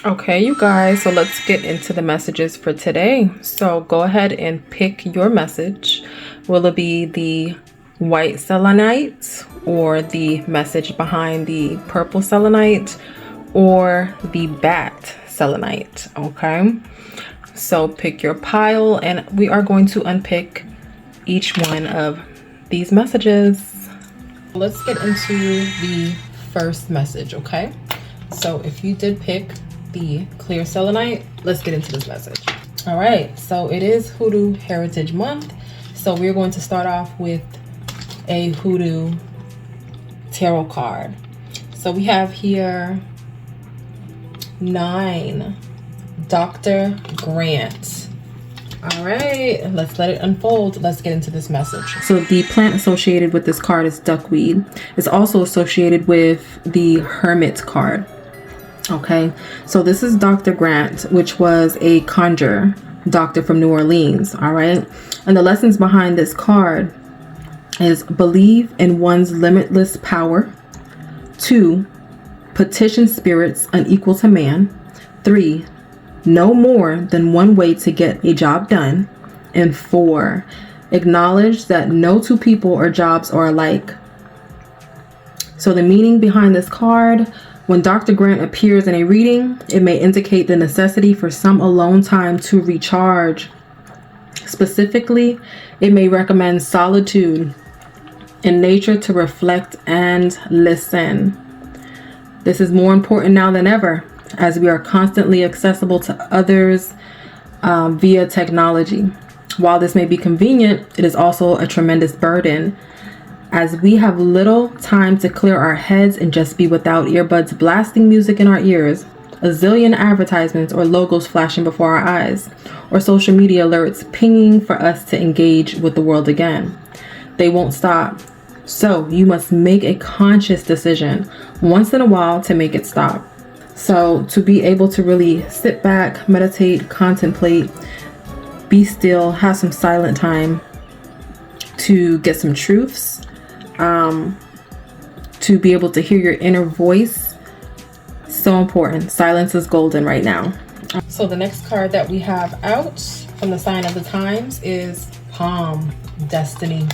Okay, you guys, so let's get into the messages for today. So go ahead and pick your message. Will it be the white selenite, or the message behind the purple selenite, or the bat selenite? Okay, so pick your pile and we are going to unpick each one of these messages. Let's get into the first message. Okay, so if you did pick the clear selenite, let's get into this message. All right, so it is Hoodoo Heritage Month, so we're going to start off with a Hoodoo tarot card. So we have here 9, Dr. Grant. All right, let's let it unfold. Let's get into this message. So the plant associated with this card is duckweed. It's also associated with the Hermit card. Okay, so this is Dr. Grant, which was a conjurer doctor from New Orleans. All right, and the lessons behind this card is believe in one's limitless power. 2, petition spirits unequal to man. 3, know more than one way to get a job done. And 4, acknowledge that no two people or jobs are alike. So the meaning behind this card: when Dr. Grant appears in a reading, it may indicate the necessity for some alone time to recharge. Specifically, it may recommend solitude in nature to reflect and listen. This is more important now than ever, as we are constantly accessible to others via technology. While this may be convenient, it is also a tremendous burden, as we have little time to clear our heads and just be without earbuds blasting music in our ears, a zillion advertisements or logos flashing before our eyes, or social media alerts pinging for us to engage with the world again. They won't stop. So you must make a conscious decision once in a while to make it stop. So to be able to really sit back, meditate, contemplate, be still, have some silent time to get some truths, to be able to hear your inner voice. So important. Silence is golden right now. So the next card that we have out from the sign of the times is Palm Destiny.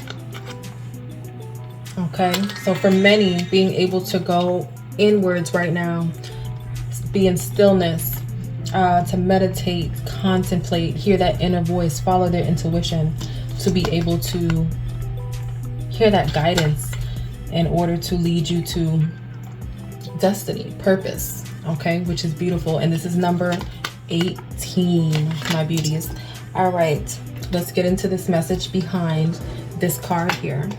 Okay, so for many, being able to go inwards right now, be in stillness, to meditate, contemplate, hear that inner voice, follow their intuition, to be able to hear that guidance in order to lead you to destiny, purpose, okay, which is beautiful. And this is number 18, my beauties. All right, let's get into this message behind this card here.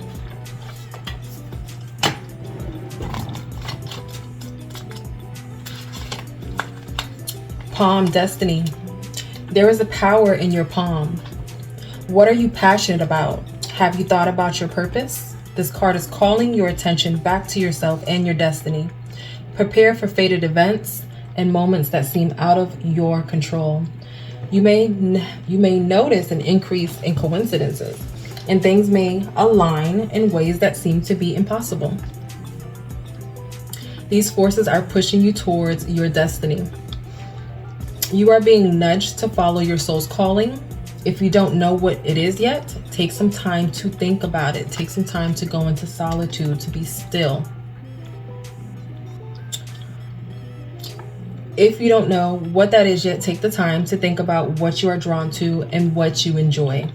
Palm Destiny. There is a power in your palm. What are you passionate about? Have you thought about your purpose? This card is calling your attention back to yourself and your destiny. Prepare for fated events and moments that seem out of your control. You may notice an increase in coincidences, and things may align in ways that seem to be impossible. These forces are pushing you towards your destiny. You are being nudged to follow your soul's calling. If you don't know what it is yet, take some time to think about it. Take some time to go into solitude, to be still. If you don't know what that is yet, take the time to think about what you are drawn to and what you enjoy.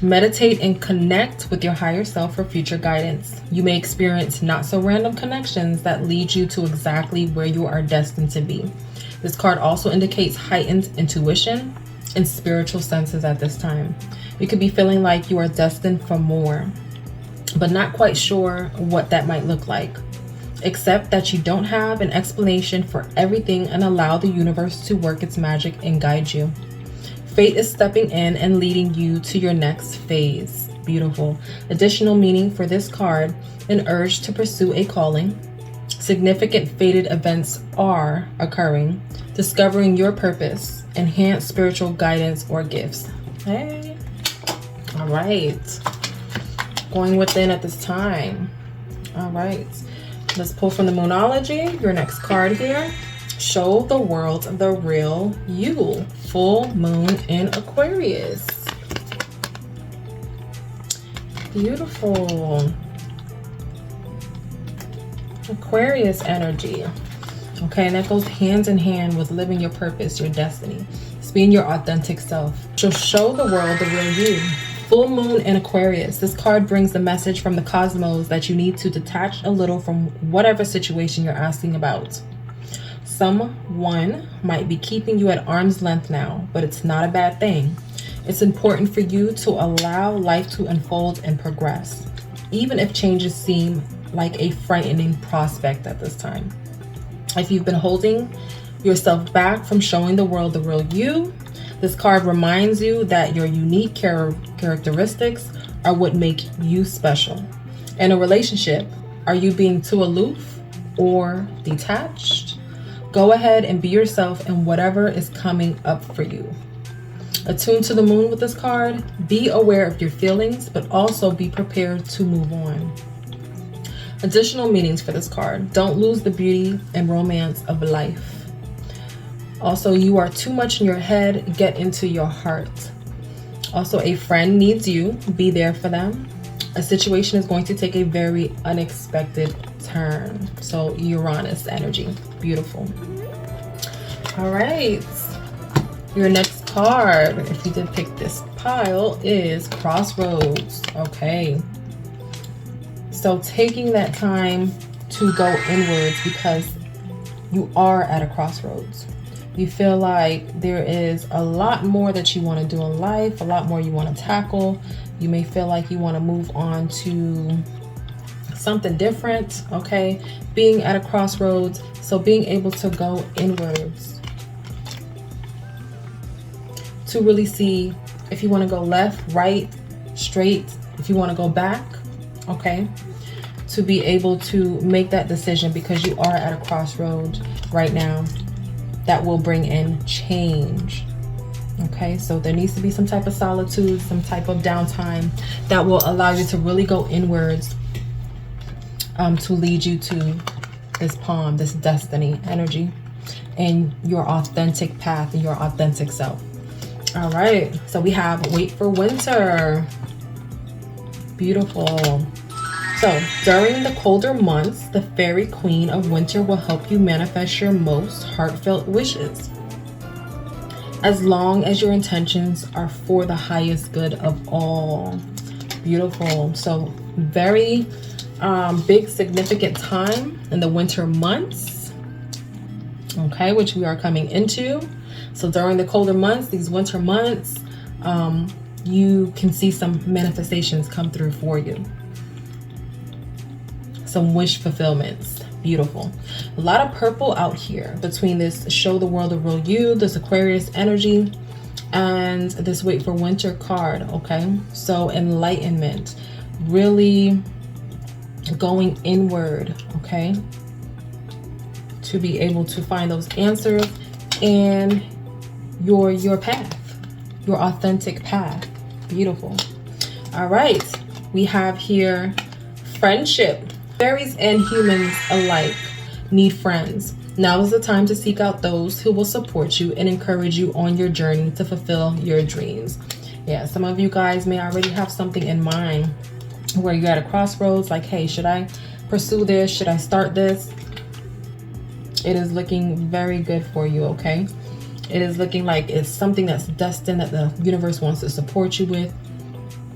Meditate and connect with your higher self for future guidance. You may experience not so random connections that lead you to exactly where you are destined to be. This card also indicates heightened intuition and spiritual senses at this time. You could be feeling like you are destined for more, but not quite sure what that might look like. Accept that you don't have an explanation for everything and allow the universe to work its magic and guide you. Fate is stepping in and leading you to your next phase. Beautiful. Additional meaning for this card: an urge to pursue a calling. Significant fated events are occurring. Discovering your purpose. Enhanced spiritual guidance or gifts. Hey. All right. Going within at this time. All right. Let's pull from the Moonology, your next card here. Show the world the real you. Full moon in Aquarius. Beautiful. Aquarius energy. Okay, and that goes hands in hand with living your purpose, your destiny. It's being your authentic self. So show the world the real you. Full moon in Aquarius. This card brings the message from the cosmos that you need to detach a little from whatever situation you're asking about. Someone might be keeping you at arm's length now, but it's not a bad thing. It's important for you to allow life to unfold and progress, even if changes seem like a frightening prospect at this time. If you've been holding yourself back from showing the world the real you, this card reminds you that your unique characteristics are what make you special. In a relationship, are you being too aloof or detached? Go ahead and be yourself in whatever is coming up for you. Attuned to the moon with this card, be aware of your feelings, but also be prepared to move on. Additional meanings for this card. Don't lose the beauty and romance of life. Also, you are too much in your head. Get into your heart. Also, a friend needs you. Be there for them. A situation is going to take a very unexpected turn. So, Uranus energy. Beautiful. All right. Your next card, if you did pick this pile, is Crossroads. Okay. So taking that time to go inwards because you are at a crossroads. You feel like there is a lot more that you want to do in life, a lot more you want to tackle. You may feel like you want to move on to something different, okay? Being at a crossroads, so being able to go inwards to really see if you want to go left, right, straight, if you want to go back, okay? To be able to make that decision because you are at a crossroad right now that will bring in change. Okay, so there needs to be some type of solitude, some type of downtime that will allow you to really go inwards to lead you to this palm, this destiny energy and your authentic path and your authentic self. All right, so we have Wait for Winter. Beautiful. So during the colder months, the fairy queen of winter will help you manifest your most heartfelt wishes, as long as your intentions are for the highest good of all. Beautiful. So very big significant time in the winter months, okay, which we are coming into. So during the colder months, these winter months, you can see some manifestations come through for you. Some wish fulfillments. Beautiful. A lot of purple out here between this show the world the real you, this Aquarius energy, and this Wait for Winter card, okay? So enlightenment, really going inward, okay? To be able to find those answers in your path, your authentic path. Beautiful. All right, we have here friendship. Fairies and humans alike need friends. Now is the time to seek out those who will support you and encourage you on your journey to fulfill your dreams. Yeah, some of you guys may already have something in mind where you're at a crossroads, like, hey, should I pursue this? Should I start this? It is looking very good for you, okay? It is looking like it's something that's destined that the universe wants to support you with.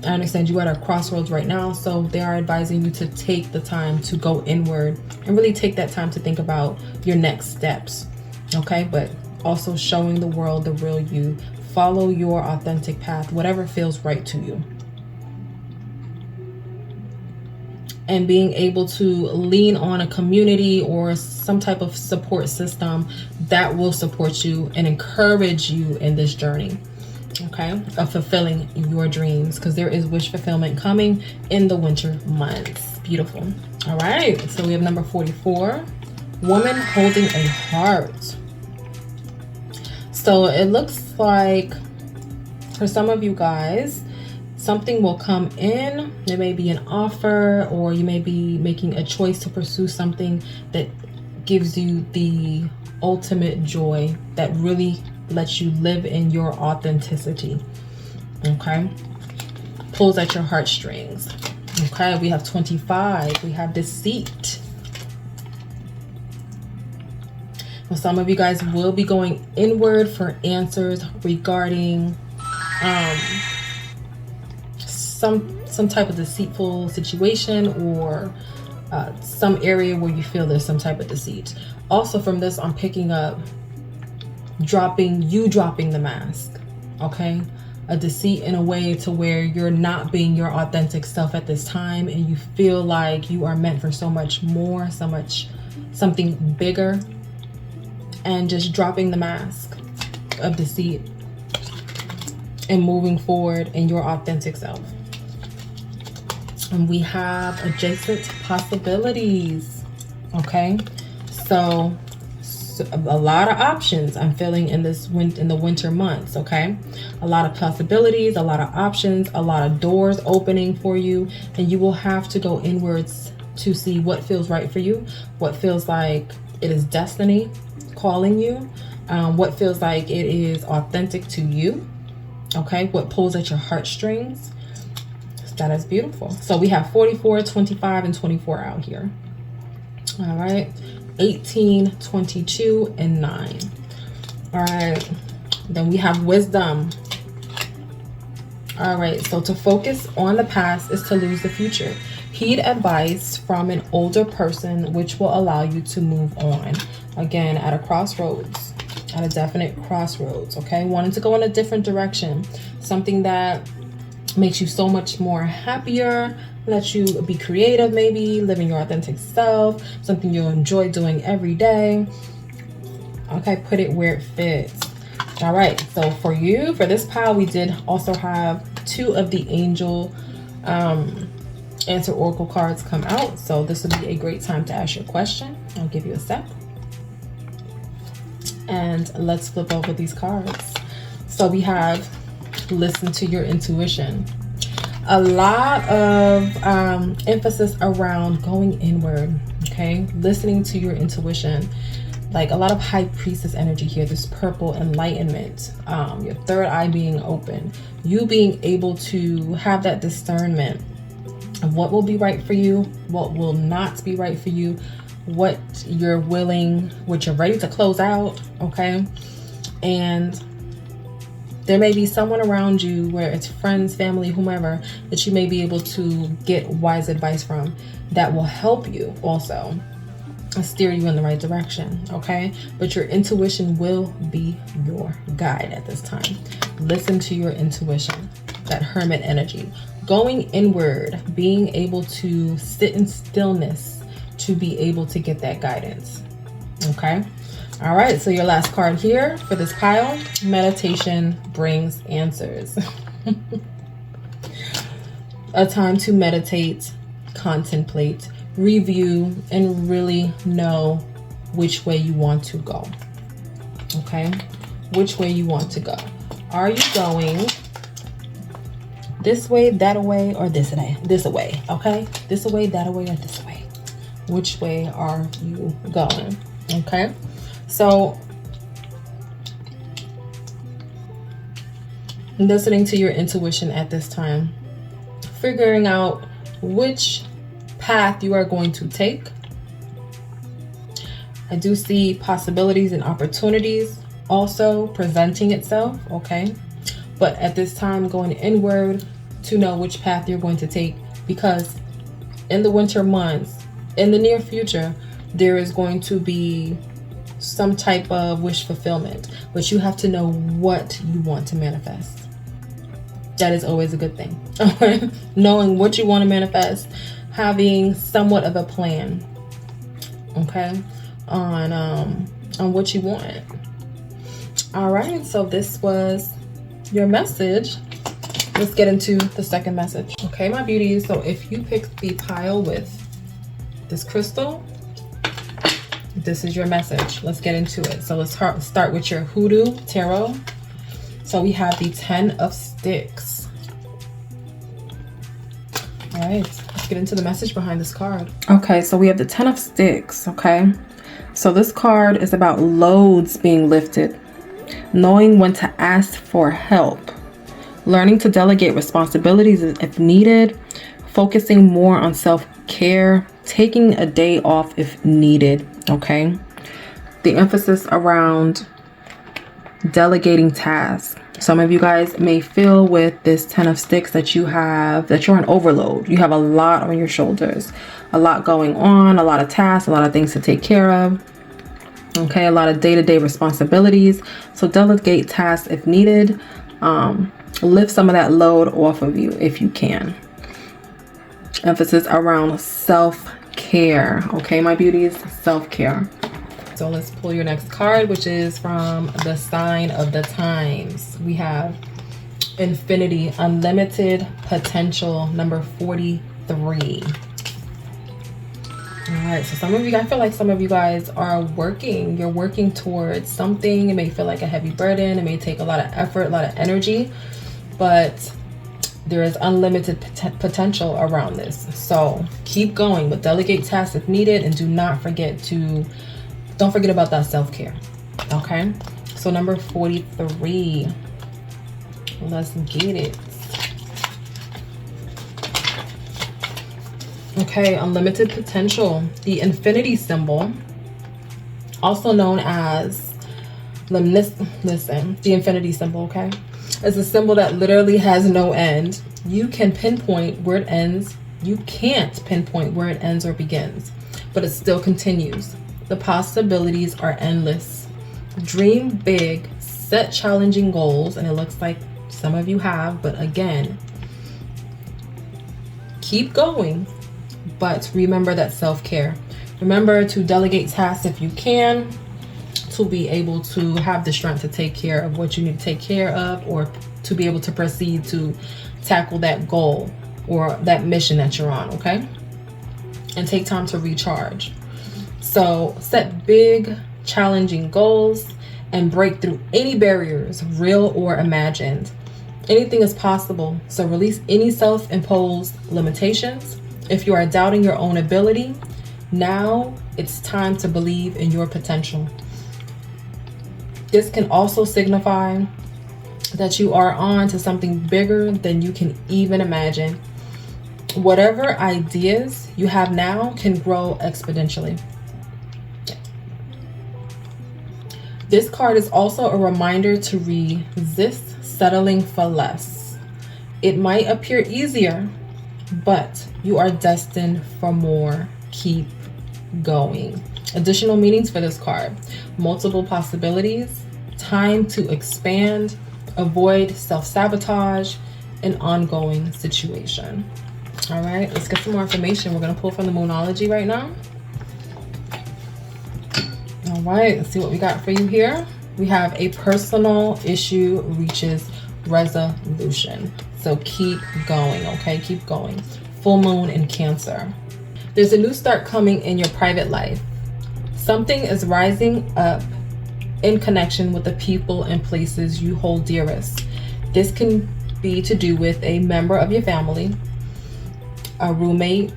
I understand you are at a crossroads right now, so they are advising you to take the time to go inward and really take that time to think about your next steps, okay? But also showing the world the real you. Follow your authentic path, whatever feels right to you. And being able to lean on a community or some type of support system that will support you and encourage you in this journey, okay, of fulfilling your dreams, because there is wish fulfillment coming in the winter months. Beautiful. All right, so we have number 44, woman holding a heart. So it looks like for some of you guys, something will come in. There may be an offer, or you may be making a choice to pursue something that gives you the ultimate joy, that really lets you live in your authenticity. Okay, pulls at your heartstrings. Okay, we have 25. We have deceit. Well, some of you guys will be going inward for answers regarding some type of deceitful situation, or some area where you feel there's some type of deceit. Also from this, I'm picking up dropping the mask. Okay, a deceit in a way to where you're not being your authentic self at this time, and you feel like you are meant for so much more, something bigger, and just dropping the mask of deceit and moving forward in your authentic self. And we have adjacent possibilities. Okay, so a lot of options I'm feeling in the winter months. Okay, a lot of possibilities, a lot of options, a lot of doors opening for you, and you will have to go inwards to see what feels right for you, what feels like it is destiny calling you, what feels like it is authentic to you. Okay, what pulls at your heartstrings. That is beautiful. So we have 44, 25, and 24 out here. All right, 18, 22, and 9. All right, then we have wisdom. All right, so to focus on the past is to lose the future. Heed advice from an older person, which will allow you to move on. Again, at a crossroads, at a definite crossroads. Okay, wanting to go in a different direction, something that makes you so much more happier, lets you be creative, maybe living your authentic self, something you'll enjoy doing every day. Okay, put it where it fits. All right, so for you, for this pile, we did also have 2 of the angel answer oracle cards come out. So this would be a great time to ask your question. I'll give you a sec. And let's flip over these cards. So we have listen to your intuition. A lot of emphasis around going inward. Okay, listening to your intuition. Like a lot of high priestess energy here. This purple enlightenment, your third eye being open, you being able to have that discernment of what will be right for you, what will not be right for you, what you're willing, what you're ready to close out. Okay, and there may be someone around you, where it's friends, family, whomever, that you may be able to get wise advice from that will help you also steer you in the right direction. Okay, but your intuition will be your guide at this time. Listen to your intuition, that hermit energy, going inward, being able to sit in stillness to be able to get that guidance. Okay, all right, so your last card here for this pile, meditation brings answers. A time to meditate, contemplate, review, and really know which way you want to go. Okay, which way you want to go. Are you going this way, that way, or this way? This way, okay? This way, that way, or this way? Which way are you going? Okay, so listening to your intuition at this time, figuring out which path you are going to take. I do see possibilities and opportunities also presenting itself. Okay, but at this time, going inward to know which path you're going to take, because in the winter months, in the near future, there is going to be some type of wish fulfillment, but you have to know what you want to manifest. That is always a good thing. Knowing what you want to manifest, having somewhat of a plan, okay, on what you want. All right, so this was your message. Let's get into the second message. Okay, my beauties, so if you picked the pile with this crystal, this is your message. Let's get into it. So let's start with your Hoodoo Tarot. So we have the 10 of Sticks. All right, let's get into the message behind this card. Okay, so we have the 10 of Sticks, okay? So this card is about loads being lifted, knowing when to ask for help, learning to delegate responsibilities if needed, focusing more on self-care, taking a day off if needed, okay? The emphasis around delegating tasks. Some of you guys may feel with this 10 of Sticks that you're on overload. You have a lot on your shoulders, a lot going on, a lot of tasks, a lot of things to take care of. Okay, a lot of day-to-day responsibilities. So delegate tasks if needed. Lift some of that load off of you if you can. Emphasis around self-care. Okay, my beauties, self-care. So let's pull your next card, which is from the sign of the times. We have Infinity, Unlimited Potential, number 43. All right, so some of you, I feel like some of you guys are working. You're working towards something. It may feel like a heavy burden. It may take a lot of effort, a lot of energy, but there is unlimited potential around this. So keep going, but delegate tasks if needed, and don't forget about that self-care. Okay, so number 43, let's get it. Okay, unlimited potential. The infinity symbol, also known as the infinity symbol, okay, is a symbol that literally has no end. You can pinpoint where it ends. You can't pinpoint where it ends or begins, but it still continues. The possibilities are endless. Dream big, set challenging goals, and it looks like some of you have, but again, keep going, but remember that self-care. Remember to delegate tasks if you can, to be able to have the strength to take care of what you need to take care of, or to be able to proceed to tackle that goal or that mission that you're on, okay? And take time to recharge. So set big, challenging goals and break through any barriers, real or imagined. Anything is possible, so release any self-imposed limitations. If you are doubting your own ability, now it's time to believe in your potential. This can also signify that you are on to something bigger than you can even imagine. Whatever ideas you have now can grow exponentially. This card is also a reminder to resist settling for less. It might appear easier, but you are destined for more. Keep going. Additional meanings for this card: multiple possibilities, time to expand, avoid self-sabotage, an ongoing situation. All right, let's get some more information. We're going to pull from the Moonology right now. All right, let's see what we got for you here. We have a personal issue reaches resolution. So keep going, okay? Keep going. Full moon in Cancer. There's a new start coming in your private life. Something is rising up in connection with the people and places you hold dearest. This can be to do with a member of your family, a roommate,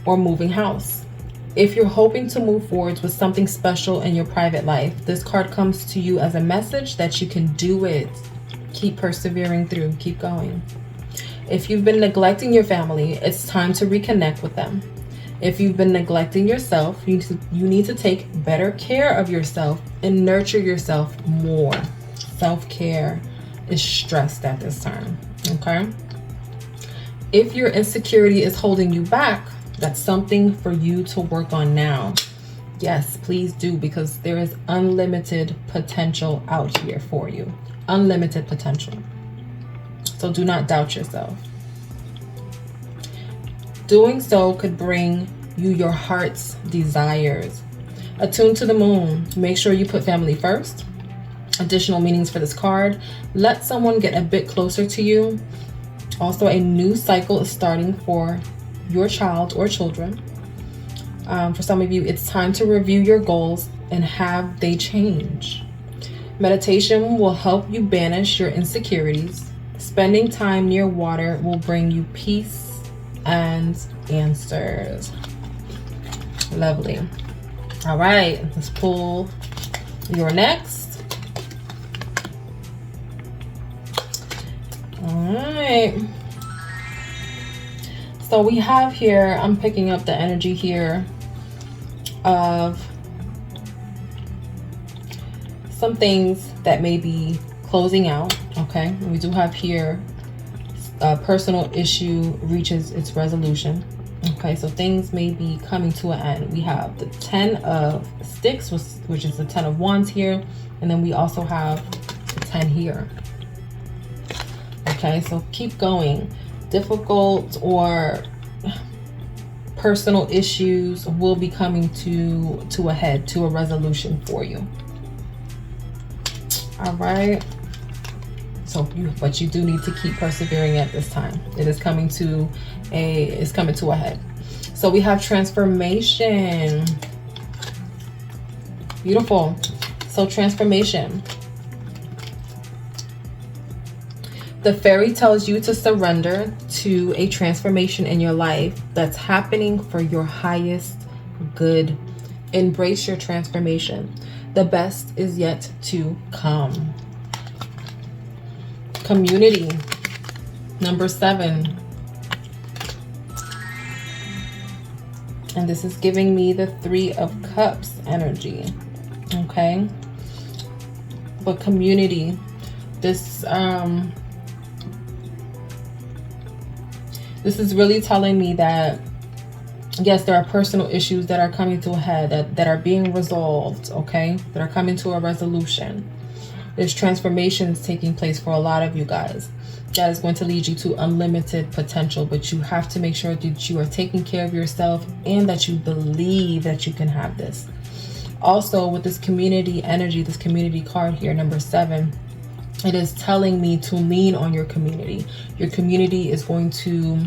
or moving house. If you're hoping to move forward with something special in your private life, this card comes to you as a message that you can do it. Keep persevering through, keep going. If you've been neglecting your family, it's time to reconnect with them. If you've been neglecting yourself, you need to take better care of yourself and nurture yourself more. Self-care is stressed at this time, okay? If your insecurity is holding you back, that's something for you to work on now. Yes, please do, because there is unlimited potential out here for you. Unlimited potential. So do not doubt yourself. Doing so could bring you your heart's desires. Attuned to the moon. Make sure you put family first. Additional meanings for this card: let someone get a bit closer to you. Also, a new cycle is starting for your child or children. For some of you, it's time to review your goals and have they change. Meditation will help you banish your insecurities. Spending time near water will bring you peace and answers. Lovely. All right, let's pull your next. All right. So we have here, I'm picking up the energy here of some things that may be closing out, okay? We do have here a personal issue reaches its resolution. Okay, so things may be coming to an end. We have the 10 of Sticks, which is the 10 of Wands here. And then we also have the 10 here. Okay, so keep going. Difficult or personal issues will be coming to a head, to a resolution for you. All right. So but you do need to keep persevering at this time. It is coming to a head. So we have transformation. Beautiful. So transformation. The fairy tells you to surrender to a transformation in your life that's happening for your highest good. Embrace your transformation. The best is yet to come. Community, number 7. And this is giving me the 3 of Cups energy. Okay. But community, this is really telling me that yes, there are personal issues that are coming to a head, that are being resolved, okay? That are coming to a resolution. There's transformations taking place for a lot of you guys. That is going to lead you to unlimited potential, but you have to make sure that you are taking care of yourself and that you believe that you can have this. Also, with this community energy, this community card here, number 7, it is telling me to lean on your community. Your community is going to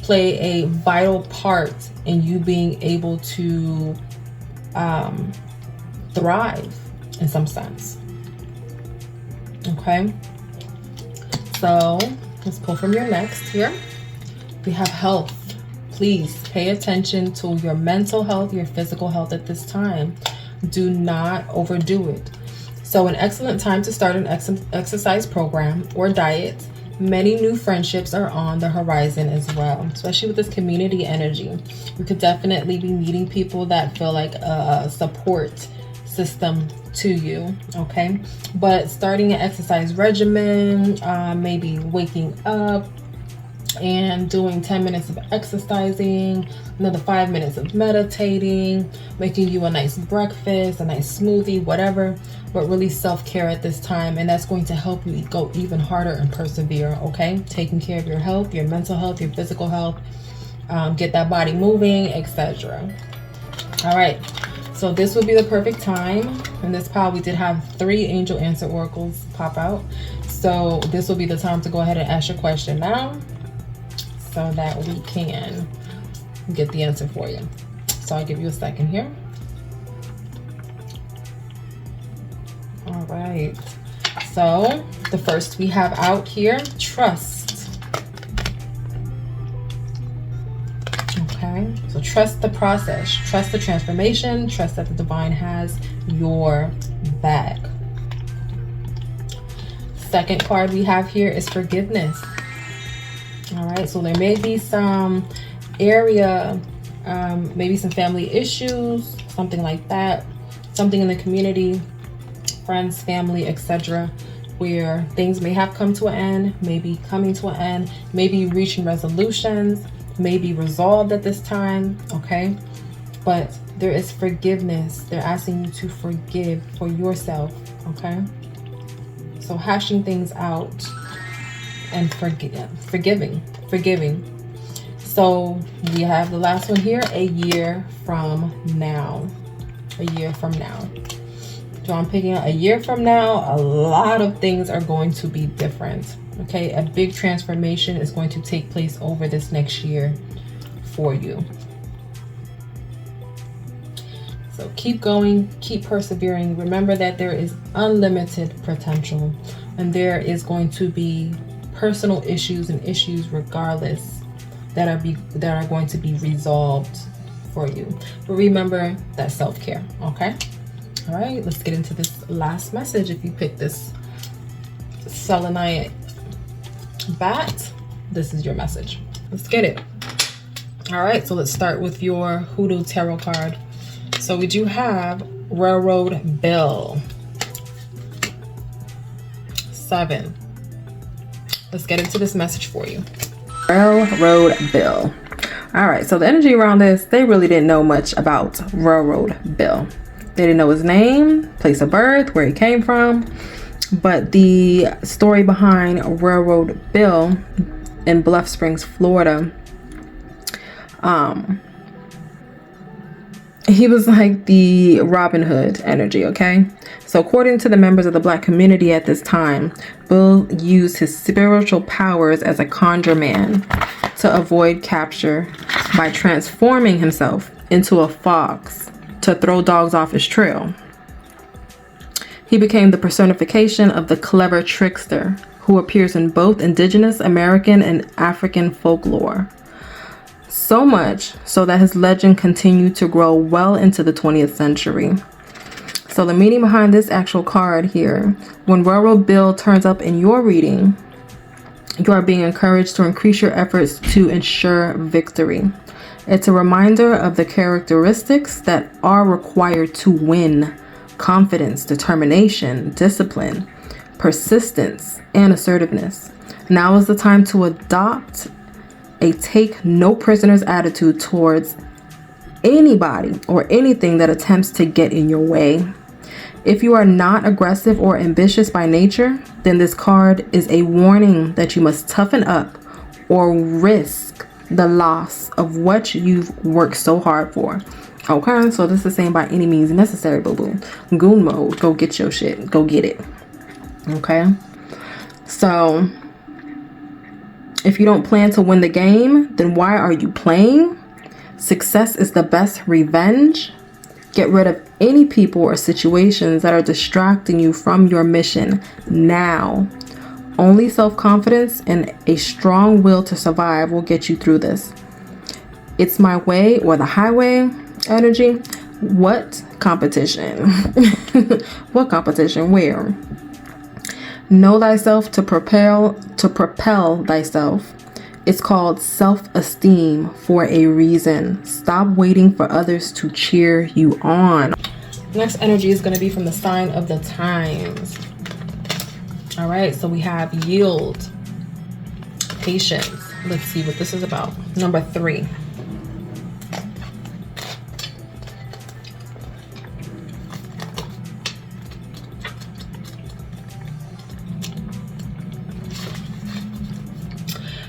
play a vital part in you being able to thrive in some sense. Okay, so let's pull from your next here. We have health. Please pay attention to your mental health, your physical health at this time. Do not overdo it. So an excellent time to start an exercise program or diet. Many new friendships are on the horizon as well, especially with this community energy. You could definitely be meeting people that feel like a support system to you, okay? But starting an exercise regimen, maybe waking up and doing 10 minutes of exercising, another 5 minutes of meditating, making you a nice breakfast, a nice smoothie, whatever, but really self-care at this time. And that's going to help you go even harder and persevere, okay? Taking care of your health, your mental health, your physical health, get that body moving, etc. All right, so this would be the perfect time. In this pile, we did have 3 angel answer oracles pop out. So this will be the time to go ahead and ask your question now, so that we can get the answer for you. So I'll give you a second here. All right, so the first we have out here, trust. Okay, so trust the process, trust the transformation, trust that the divine has your back. Second card we have here is forgiveness. All right, so there may be some area, maybe some family issues, something like that, something in the community, friends, family, etc., where things may have come to an end, maybe coming to an end, maybe reaching resolutions, maybe resolved at this time, okay? But there is forgiveness. They're asking you to forgive for yourself, okay? So hashing things out and forgiving. So we have the last one here, a year from now. A year from now. So I'm picking out a year from now, a lot of things are going to be different. Okay, a big transformation is going to take place over this next year for you. So keep going, keep persevering. Remember that there is unlimited potential, and there is going to be personal issues and issues regardless that are going to be resolved for you. But remember that self-care, okay? All right, let's get into this last message. If you pick this selenite bat, this is your message. Let's get it. All right, so let's start with your Hoodoo Tarot card. So we do have Railroad Bill. 7. Let's get into this message for you. Railroad Bill. All right, so the energy around this, they really didn't know much about Railroad Bill. They didn't know his name, place of birth, where he came from. But the story behind Railroad Bill in Bluff Springs, Florida, he was like the Robin Hood energy, okay? So according to the members of the Black community at this time, Bill used his spiritual powers as a conjure man to avoid capture by transforming himself into a fox to throw dogs off his trail. He became the personification of the clever trickster who appears in both indigenous American and African folklore. So much so that his legend continued to grow well into the 20th century. So the meaning behind this actual card here, when Railroad Bill turns up in your reading, you are being encouraged to increase your efforts to ensure victory. It's a reminder of the characteristics that are required to win: confidence, determination, discipline, persistence, and assertiveness. Now is the time to adopt a take no prisoners attitude towards anybody or anything that attempts to get in your way. If you are not aggressive or ambitious by nature, then this card is a warning that you must toughen up or risk the loss of what you've worked so hard for. Okay, so this is saying by any means necessary, boo-boo. Goon mode, go get your shit, go get it. Okay, so if you don't plan to win the game, then why are you playing? Success is the best revenge. Get rid of any people or situations that are distracting you from your mission now. Only self-confidence and a strong will to survive will get you through this. It's my way or the highway energy. What competition? What competition? Where? Know thyself to propel thyself. It's called self-esteem for a reason. Stop waiting for others to cheer you on. Next energy is going to be from the sign of the times. All right, so we have yield, patience. Let's see what this is about. Number 3.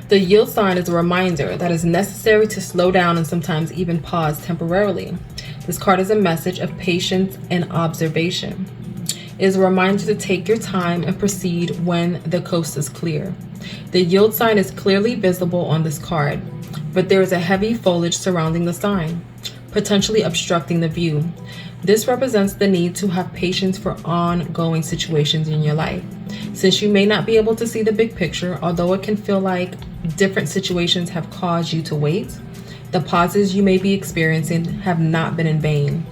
The yield sign is a reminder that it's necessary to slow down and sometimes even pause temporarily. This card is a message of patience and observation. It is a reminder to take your time and proceed when the coast is clear. The yield sign is clearly visible on this card, but there is a heavy foliage surrounding the sign, potentially obstructing the view. This represents the need to have patience for ongoing situations in your life. Since you may not be able to see the big picture, although it can feel like different situations have caused you to wait, the pauses you may be experiencing have not been in vain.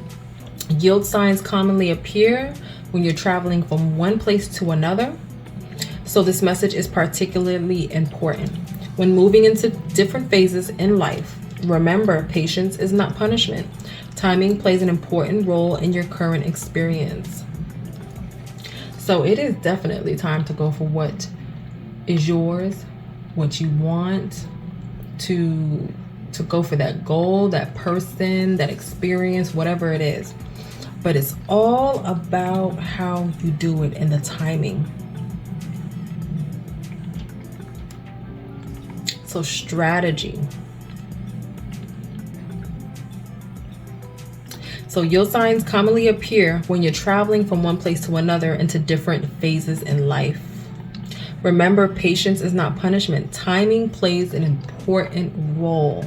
Yield signs commonly appear when you're traveling from one place to another, so this message is particularly important. When moving into different phases in life, remember, patience is not punishment. Timing plays an important role in your current experience. So it is definitely time to go for what is yours, what you want, to go for that goal, that person, that experience, whatever it is. But it's all about how you do it and the timing. So strategy. So yield signs commonly appear when you're traveling from one place to another into different phases in life. Remember, patience is not punishment. Timing plays an important role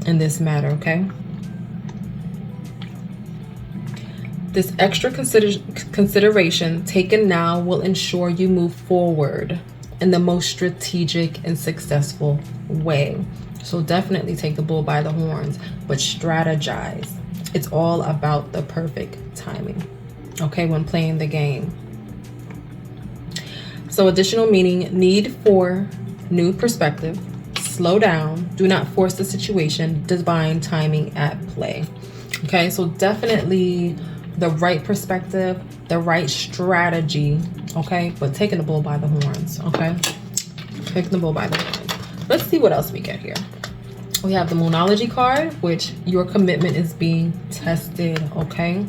in this matter, okay? This extra consideration taken now will ensure you move forward in the most strategic and successful way. So definitely take the bull by the horns, but strategize. It's all about the perfect timing, okay, when playing the game. So additional meaning, need for new perspective, slow down, do not force the situation, divine timing at play. Okay, so definitely the right perspective, the right strategy, okay, but taking the bull by the horns, okay? Taking the bull by the horns. Let's see what else we get here. We have the Moonology card, which your commitment is being tested, okay?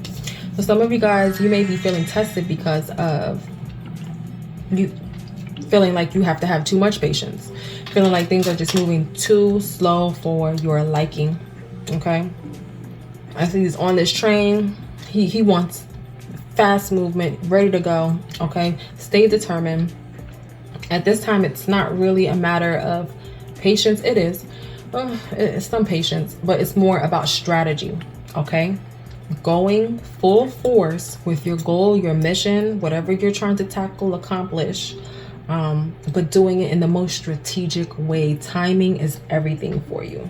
So some of you guys, you may be feeling tested because of you feeling like you have to have too much patience, feeling like things are just moving too slow for your liking, okay? I see he's on this train. He wants fast movement, ready to go, okay? Stay determined. At this time, it's not really a matter of patience. It is. It's some patience, but it's more about strategy, okay? Going full force with your goal, your mission, whatever you're trying to tackle, accomplish, but doing it in the most strategic way. Timing is everything for you.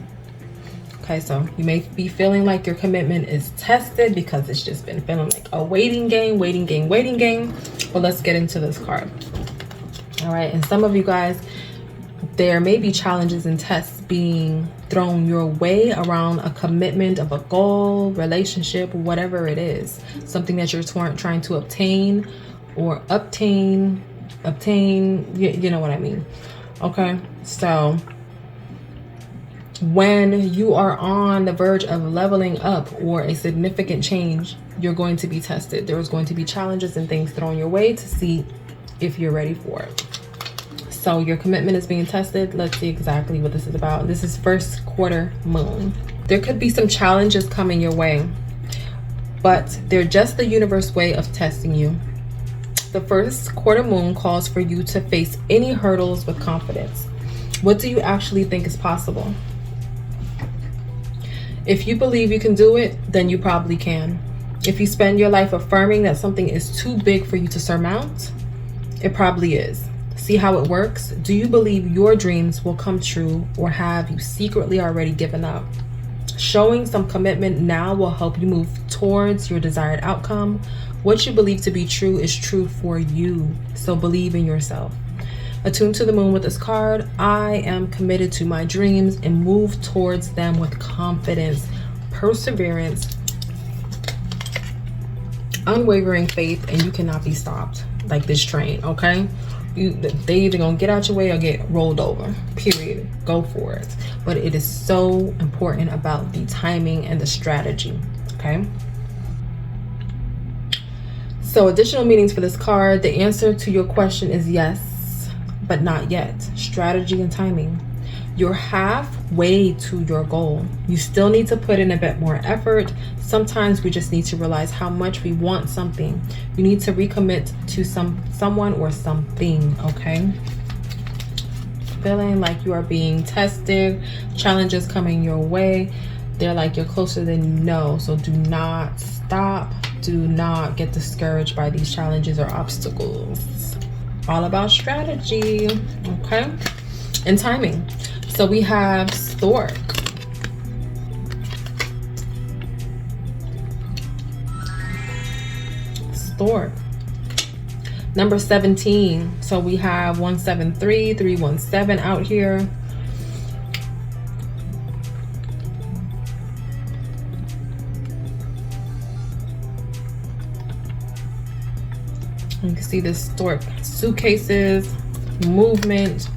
Okay, so you may be feeling like your commitment is tested because it's just been feeling like a waiting game. But let's get into this card. All right, and some of you guys, there may be challenges and tests being thrown your way around a commitment of a goal, relationship, whatever it is. Something that you're trying to obtain, you know what I mean. Okay, so when you are on the verge of leveling up or a significant change, you're going to be tested. There's going to be challenges and things thrown your way to see if you're ready for it. So your commitment is being tested. Let's see exactly what this is about. This is first quarter moon. There could be some challenges coming your way, but they're just the universe way of testing you. The first quarter moon calls for you to face any hurdles with confidence. What do you actually think is possible? If you believe you can do it, then you probably can. If you spend your life affirming that something is too big for you to surmount, it probably is. See how it works? Do you believe your dreams will come true, or have you secretly already given up? Showing some commitment now will help you move towards your desired outcome. What you believe to be true is true for you, so believe in yourself. Attuned to the moon with this card, I am committed to my dreams and move towards them with confidence, perseverance, unwavering faith, and you cannot be stopped like this train, okay? They either gonna get out your way or get rolled over, period. Go for it. But it is so important about the timing and the strategy, okay? So additional meanings for this card, the answer to your question is yes, but not yet. Strategy and timing. You're halfway to your goal. You still need to put in a bit more effort. Sometimes we just need to realize how much we want something. You need to recommit to someone or something, okay? Feeling like you are being tested, challenges coming your way. They're like you're closer than you know. So do not stop. Do not get discouraged by these challenges or obstacles. All about strategy, okay? And timing. So we have Stork. Stork. Number 17. So we have 173, 317 out here. You can see this Stork suitcases, movement,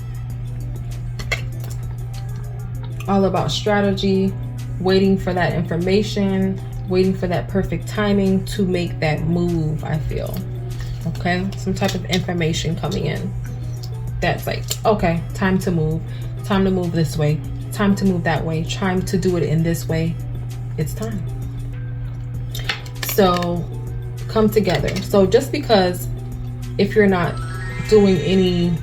all about strategy, waiting for that information, waiting for that perfect timing to make that move, I feel. Okay, some type of information coming in that's like, okay, time to move this way, time to move that way, time to do it in this way. It's time. So come together. So just because if you're not doing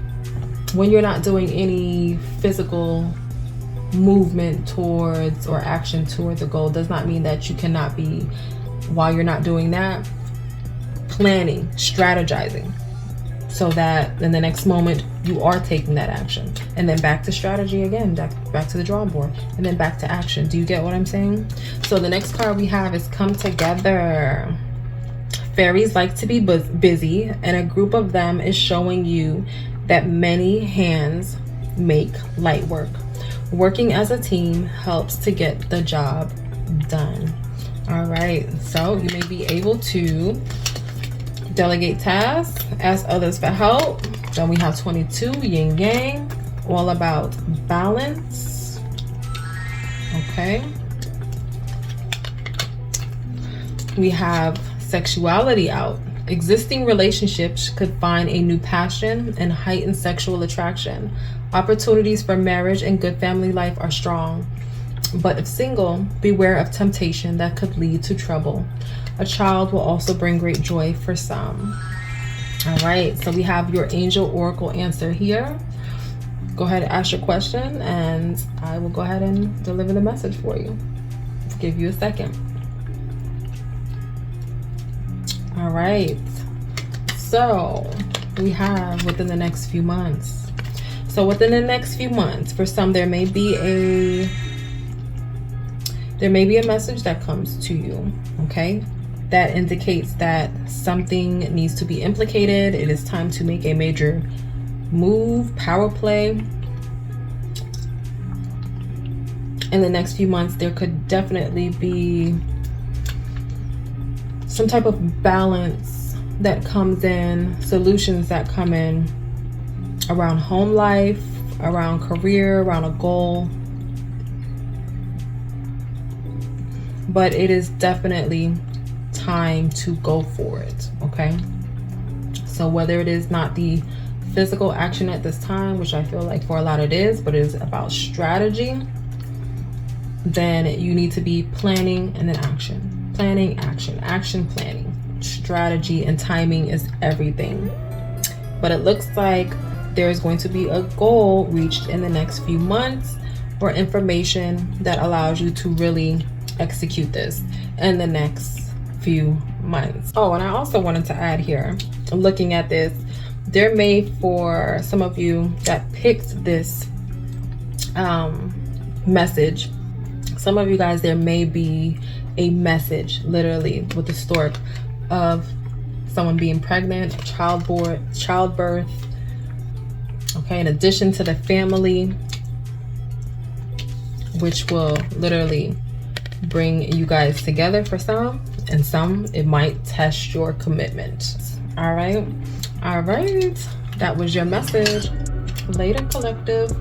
when you're not doing any physical movement towards or action toward the goal, does not mean that you cannot be, while you're not doing that, planning, strategizing so that in the next moment you are taking that action. And then back to strategy again, back to the drawing board, and then back to action. Do you get what I'm saying? So the next card we have is Come Together. Fairies like to be busy, and a group of them is showing you that many hands make light work. Working as a team helps to get the job done. All right, so you may be able to delegate tasks, ask others for help. Then we have 22, Yin Yang, all about balance. Okay. We have sexuality out. Existing relationships could find a new passion and heightened sexual attraction. Opportunities for marriage and good family life are strong. But if single, beware of temptation that could lead to trouble. A child will also bring great joy for some. All right, so we have your angel oracle answer here. Go ahead and ask your question, and I will go ahead and deliver the message for you. Give you a second. All right, so we have within the next few months. So within the next few months, for some, there may be a message that comes to you, okay? That indicates that something needs to be implicated. It is time to make a major move, power play. In the next few months, there could definitely be some type of balance that comes in, solutions that come in around home life, around career, around a goal. But it is definitely time to go for it, okay? So whether it is not the physical action at this time, which I feel like for a lot it is, but it is about strategy, then you need to be planning and then action. Planning, action, planning. Strategy and timing is everything. But it looks like there's going to be a goal reached in the next few months, or information that allows you to really execute this in the next few months. Oh, and I also wanted to add here, looking at this, there may, for some of you that picked this message, some of you guys, there may be a message literally with the stork of someone being pregnant, childbirth, okay, in addition to the family, which will literally bring you guys together for some, and some it might test your commitment. All right, that was your message. Later, collective.